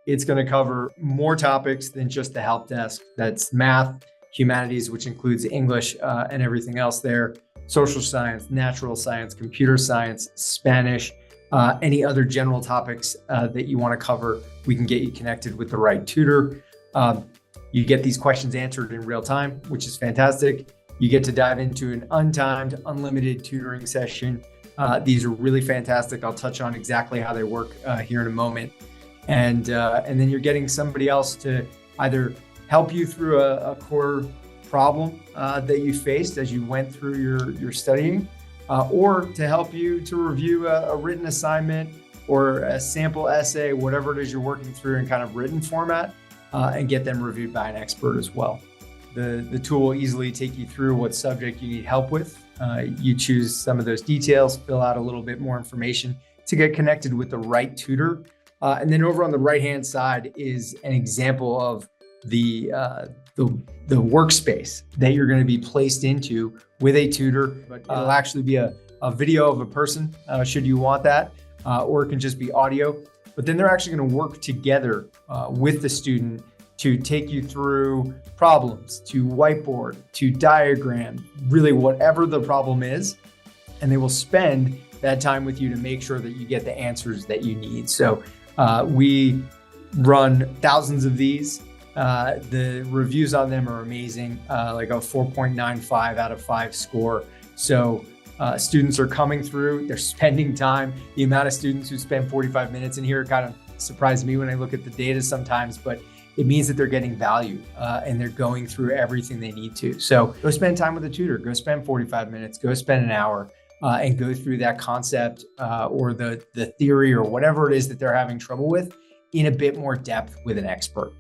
It's going to cover more topics than just the help desk. That's math, humanities, which includes English and everything else there, social science, natural science, computer science, Spanish, any other general topics that you want to cover. We can get you connected with the right tutor. You get these questions answered in real time, which is fantastic. You get to dive into an untimed, unlimited tutoring session. These are really fantastic. I'll touch on exactly how they work here in a moment. And then you're getting somebody else to either help you through a core problem that you faced as you went through your studying, or to help you to review a written assignment or a sample essay, whatever it is you're working through in kind of written format, and get them reviewed by an expert as well. The tool will easily take you through what subject you need help with. You choose some of those details, fill out a little bit more information to get connected with the right tutor. And then over on the right-hand side is an example of the workspace that you're going to be placed into with a tutor. But it'll actually be a video of a person, should you want that, or it can just be audio. But then they're actually going to work together with the student to take you through problems, to whiteboard, to diagram, really whatever the problem is. And they will spend that time with you to make sure that you get the answers that you need. So we run thousands of these. The reviews on them are amazing, like a 4.95 out of 5 score. So students are coming through, they're spending time. The amount of students who spend 45 minutes in here kind of surprised me when I look at the data sometimes, but it means that they're getting value and they're going through everything they need to. So go spend time with a tutor, go spend 45 minutes, go spend an hour and go through that concept or the theory or whatever it is that they're having trouble with in a bit more depth with an expert.